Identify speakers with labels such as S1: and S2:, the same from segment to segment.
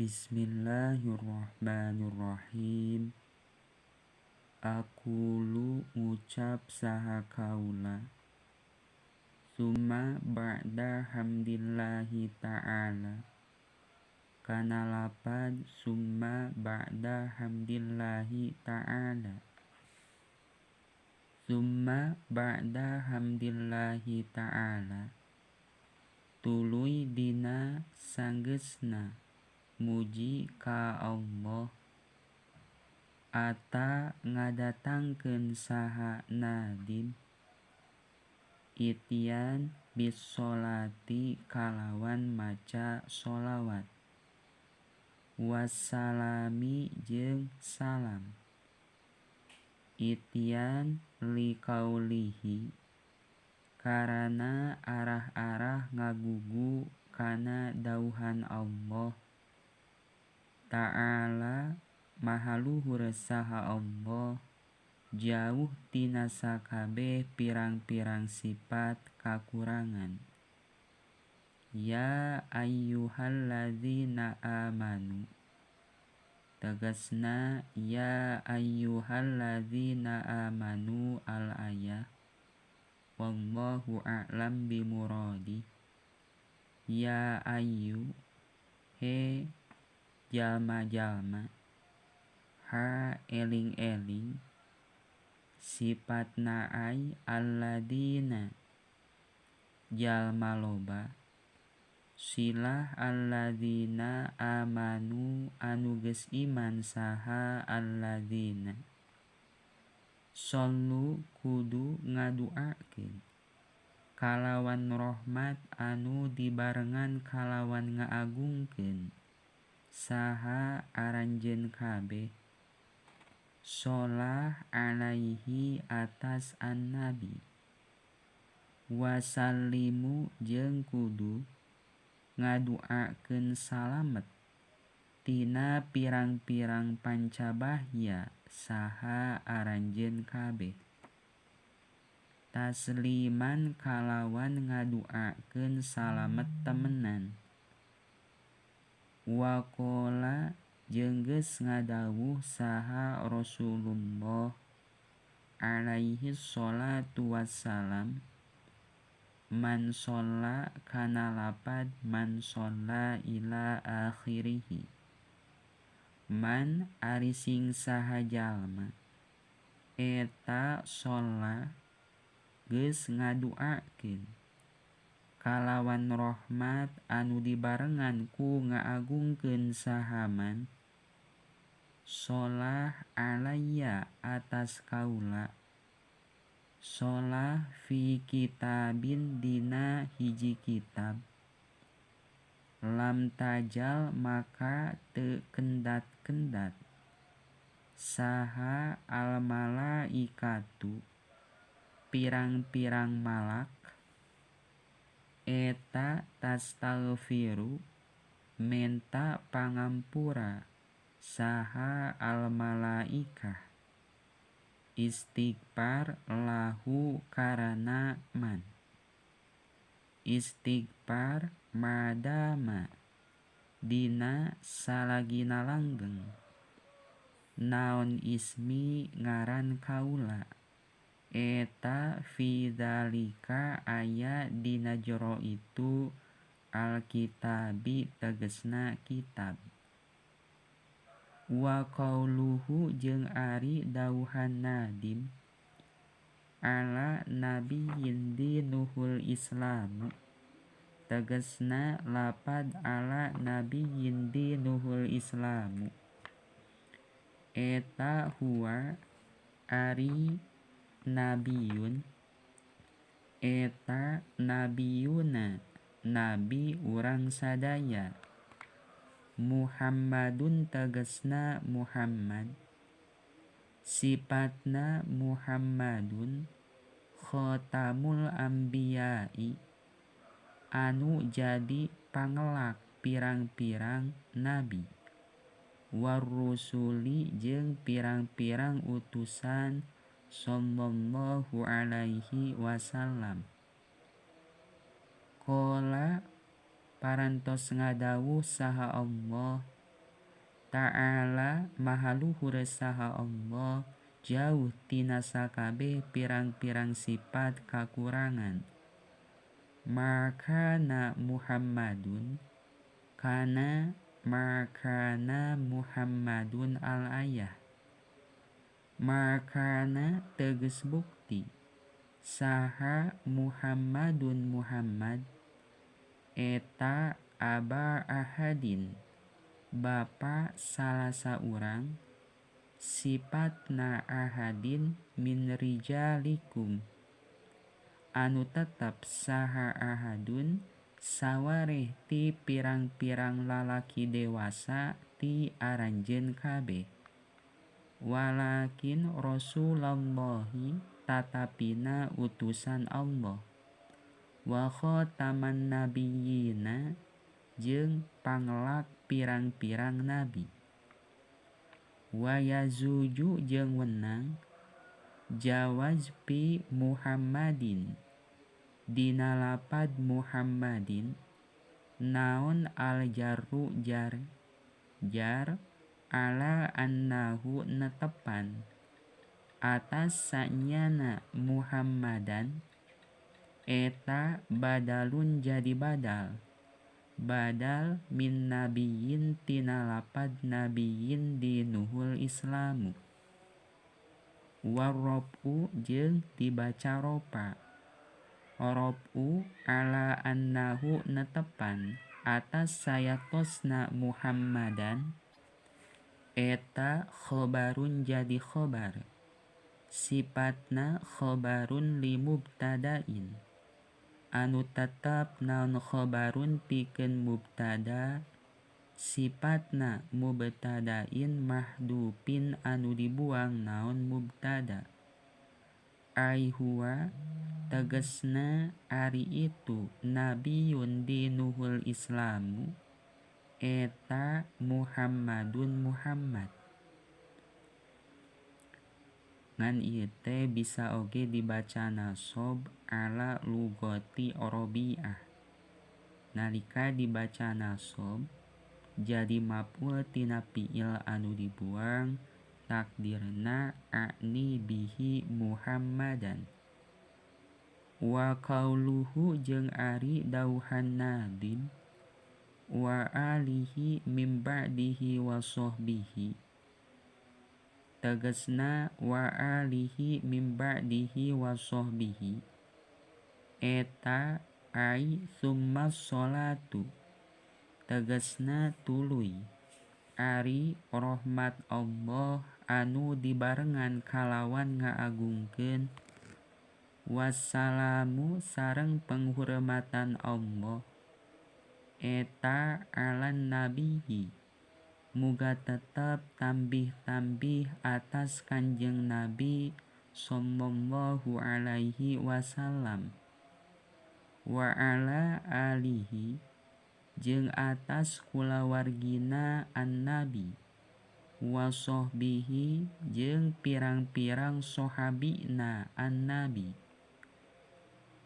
S1: Bismillahirrahmanirrahim. Aqulu ngucap saha kaula, summa ba'da hamdillahi ta'ala. Kana lapad summa ba'da hamdillahi ta'ala. Summa ba'da hamdillahi ta'ala. Tuluy dina sanggeusna muji ka Allah. Ata ngadatangkeun saha nadim, ityan bis sholati kalawan maca sholawat, wassalami jeung salam. Ityan liqaulihi, karana arah-arah ngagugu kana dauhan Allah. Ta'ala maha luhur saha Allah, jauh tina sakabeh pirang-pirang sifat kakurangan. Ya ayyuhalladzina amanu, tegasna ya ayyuhalladzina amanu al-ayah. Wallahu a'lam bimuradi. Ya ayyu, he jalma-jalma, ha eling-eling, sifatna ay alladzina jalma loba, silah alladzina amanu anu geus iman saha alladzina. Shollu kudu ngaduakeun kalawan rahmat anu dibarengan kalawan ngaagungkeun saha aranjeun kabeh. Sholah alaihi atas an-nabi. Wasallimu jeung kudu ngaduakeun salamet tina pirang-pirang pancabahya saha aranjeun kabeh. Tasliman kalawan ngaduakeun salamet temenan. Waqala jeung geus ngadawuh saha Rasulullah alaihi sholatu wassalam, man sholla kana lapad man sholla ila akhirih. Man ari sing saha jalma eta sholla geus ngaduakeun kalawan rahmat anu dibarengan ku ngaagungkeun saha man, sholah alayya atas kaula. Sholah fi kitabin dina hiji kitab. Lam tajal maka teu kendat-kendat, saha al malaikatu pirang-pirang malak, eta tastaghfiru menta pangampura saha al malaikah, istighfar lahu karana man. Istighfar madama dina salagina langgeng, naon ismi ngaran kaula, eta fi dzalika aya dina jero itu alkitabi tegesna kitab. Wa qauluhu jeung ari dauhan nadim, ala nabiyyin dinuhul islamu, tegesna lapad ala nabiyyin dinuhul islamu. Eta huwa ari nabiyun, eta nabiyuna nabi urang sadaya. Muhammadun tegesna Muhammad, sifatna Muhammadun khotamul ambiyai, anu jadi pangelak pirang-pirang nabi, warrusuli jeung pirang-pirang utusan sallallahu alaihi wasallam. Qala parantos ngadawuh saha Allah, Ta'ala maha luhur saha Allah jauh tina sakabeh pirang-pirang sifat kakurangan. Makana Muhammadun kana makana Muhammadun al-ayah. Makana teges bukti saha Muhammadun Muhammad eta aba ahadin bapa salah saurang sifatna ahadin min rijalikum anu tetep saha ahadun sawareh ti pirang-pirang lalaki dewasa ti aranjeun kabeh. Walakin Rasulullahi tatapina utusan Allah wa khataman nabiyina jeung panglak pirang-pirang nabi. Wa yazuju jeung wenang jawaz pi Muhammadin dina lapad Muhammadin naon al jarru jar ala annahu netepan atas sanyana Muhammadan eta badalun jadi badal min nabiyin tina lapad nabiyin di nuhul Islamu. Warobu jeung dibaca robu ala annahu netepan atas sayatosna Muhammadan eta khobarun jadi khobar sifatna khobarun li mubtadain anu tetep naon khobarun pikeun mubtada sifatna mubtadain mahdupin anu dibuang naon mubtada. Ai huwa tegesna ari itu nabiyun di nuhul Islamu eta Muhammadun Muhammad. Ngan ieu teh bisa oge dibaca nasab ala lugati Arabiah. Nalika dibaca nasab jadi maf'ul tina fi'il anu dibuang takdirna a'ni bihi Muhammadan. Wa qauluhu jeung ari dauhan nadim wa alihi mim ba'dihi wa sahbihi tegesna wa alihi mim ba'dihi wa sahbihi eta ai summa sholatu tegesna tuluy ari rahmat Allah anu dibarengan kalawan ngaagungkeun wassalamu sareng penghormatan Allah eta alan nabiyyi muga tetep tambih-tambih atas Kanjeng Nabi sallallahu alaihi wasallam wa ala alihi jeung atas kulawargina an-nabi wa sahbihi jeung pirang-pirang sahabina an-nabi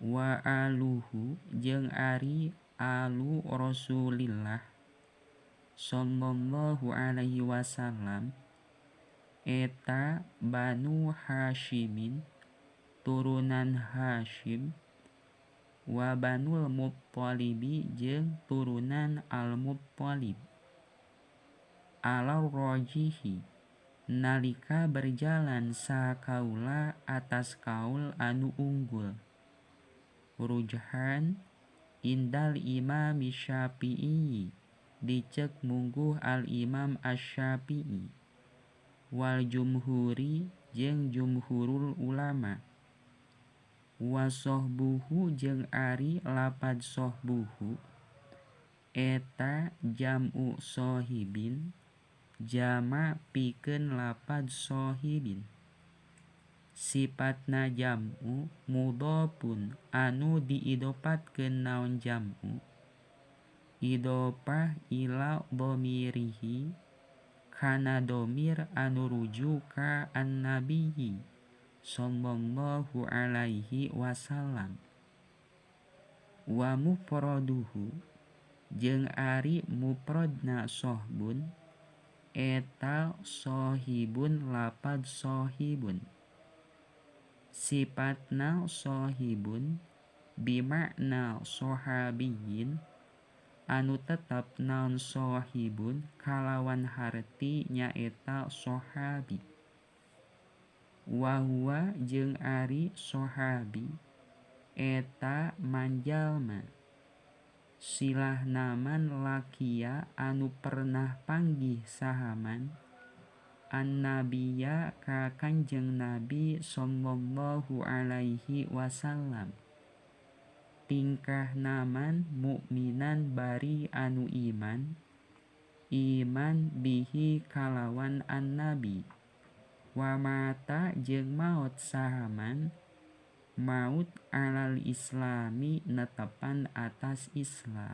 S1: wa aluhu jeung ari alu Rasulillah sallallahu alaihi wasallam eta Banu Hasyimin turunan Hasyim wa Banul Muttalibi jeung turunan Al-Muttalib. Alau rojihi nalika berjalan sakaula atas kaul anu unggul rujhan indal imam Syafi'i dicek mungguh al-imam asy-Syafi'i wal jumhuri jeung jumhurul ulama wa sohbuhu jeung ari lapad sohbuhu eta jam'u sohibin jama pikeun lapad sohibin sifatna jam'u mudhofun anu diidopatkeun naon jam'u idopah ila dhamirihi kana dhamir anu rujuk ka an-nabiyyi sallallahu alaihi wasallam wa mufraduhu jeung ari mufradna sohbun eta sohibun lapad sohibun. Sifatna sohibun bimakna sohabiyin anu tetep naon sohibun kalawan harti nyaeta sohabi. Wahua jeung ari sohabi eta manjalma silahnaman lakia anu pernah panggih sahaman an-nabiyya ka Kanjeng Nabi sallallahu alaihi wasallam. Tingkah naman mukminan bari anu iman bihi kalawan an-nabi. Wa mata jeung maot sahaman maut alal islami netepan atas Islam.